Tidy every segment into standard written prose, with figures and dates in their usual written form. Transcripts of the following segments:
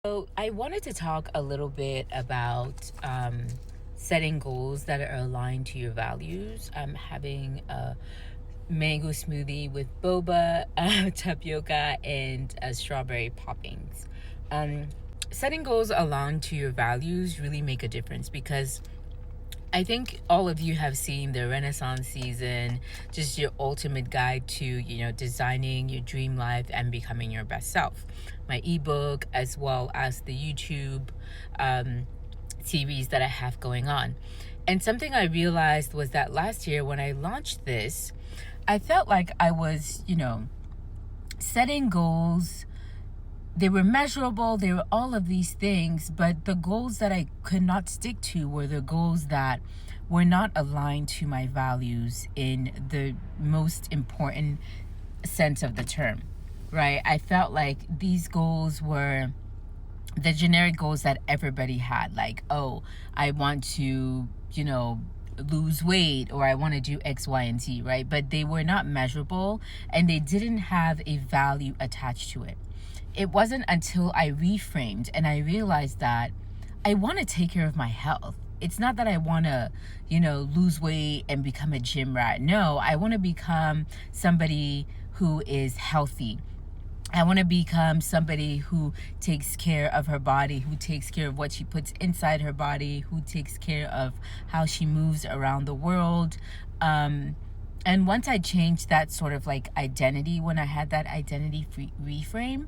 So, I wanted to talk a little bit about setting goals that are aligned to your values. Having a mango smoothie with boba, tapioca, and strawberry poppings. Um, Setting goals aligned to your values really make a difference because I think all of you have seen the Renaissance season, just your ultimate guide to, designing your dream life and becoming your best self. My ebook, as well as the YouTube um, series that I have going on. And something I realized was that last year when I launched this, I felt like I was, setting goals. They were measurable, they were all of these things, but the goals that I could not stick to were the goals that were not aligned to my values in the most important sense of the term, right? I felt like these goals were the generic goals that everybody had, like, oh, I want to, lose weight, or I want to do X, Y, and Z, right? But they were not measurable and they didn't have a value attached to it. It wasn't until I reframed and I realized that I want to take care of my health. It's not that I want to, lose weight and become a gym rat. No, I want to become somebody who is healthy. I want to become somebody who takes care of her body, who takes care of what she puts inside her body, who takes care of how she moves around the world. And once I changed that sort of like identity, when I had that identity reframe,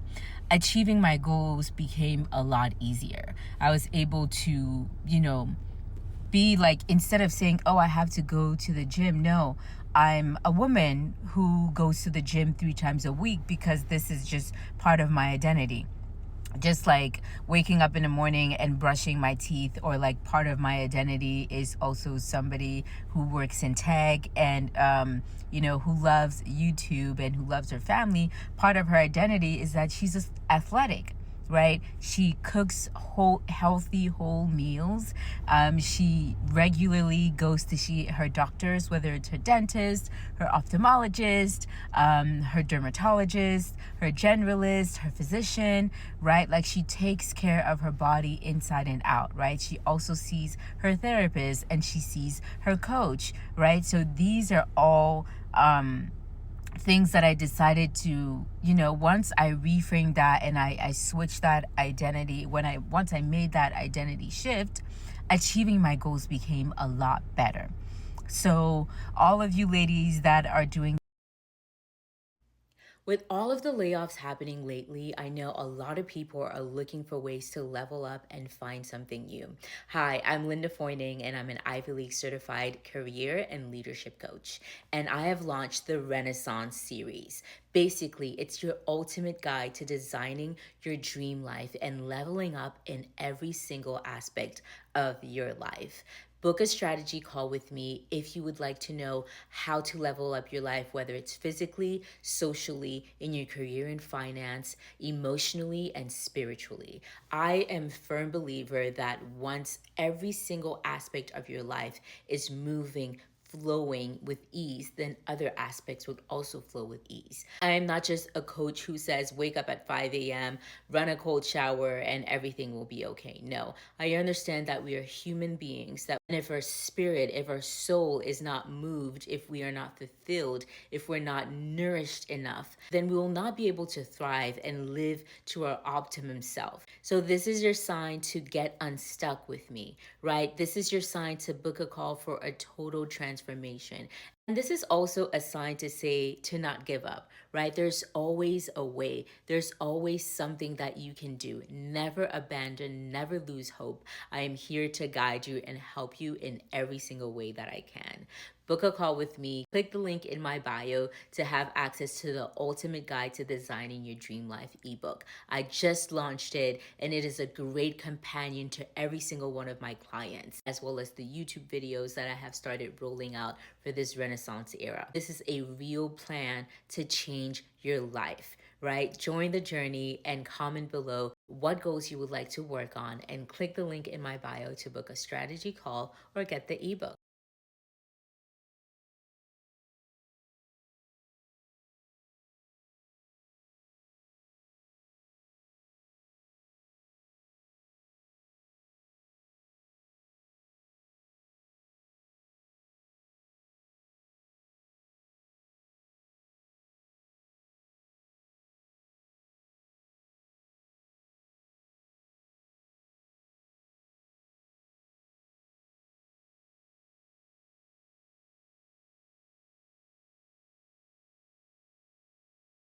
achieving my goals became a lot easier. I was able to, be like, instead of saying, oh, I have to go to the gym, no, I'm a woman who goes to the gym 3 times a week because this is just part of my identity. Just like waking up in the morning and brushing my teeth, or like part of my identity is also somebody who works in tech and who loves YouTube and who loves her family. Part of her identity is that she's just athletic, right? She cooks healthy whole meals. She regularly goes to see her doctors, whether it's her dentist, her ophthalmologist, her dermatologist, her generalist, her physician, right? Like, she takes care of her body inside and out, right? She also sees her therapist and she sees her coach, right? So these are all things that I decided to, once I reframed that and I switched that identity, once I made that identity shift, achieving my goals became a lot better. So all of you ladies that are doing, with all of the layoffs happening lately, I know a lot of people are looking for ways to level up and find something new. Hi, I'm Linda Foyning, and I'm an Ivy League certified career and leadership coach. And I have launched the Renaissance series. Basically, it's your ultimate guide to designing your dream life and leveling up in every single aspect of your life. Book a strategy call with me if you would like to know how to level up your life, whether it's physically, socially, in your career and finance, emotionally, and spiritually. I am a firm believer that once every single aspect of your life is moving, flowing with ease, then other aspects would also flow with ease. I am not just a coach who says wake up at 5 a.m., run a cold shower, and everything will be okay. No, I understand that we are human beings, that if our spirit, if our soul is not moved, if we are not fulfilled, if we're not nourished enough, then we will not be able to thrive and live to our optimum self. So this is your sign to get unstuck with me, right? This is your sign to book a call for a total transformation. And this is also a sign to say to not give up, right? There's always a way. There's always something that you can do. Never abandon, never lose hope. I am here to guide you and help you in every single way that I can. Book a call with me. Click the link in my bio to have access to the ultimate guide to designing your dream life ebook. I just launched it, and it is a great companion to every single one of my clients, as well as the YouTube videos that I have started rolling out for this Renaissance era. This is a real plan to change your life, right? Join the journey and comment below what goals you would like to work on, and click the link in my bio to book a strategy call or get the ebook.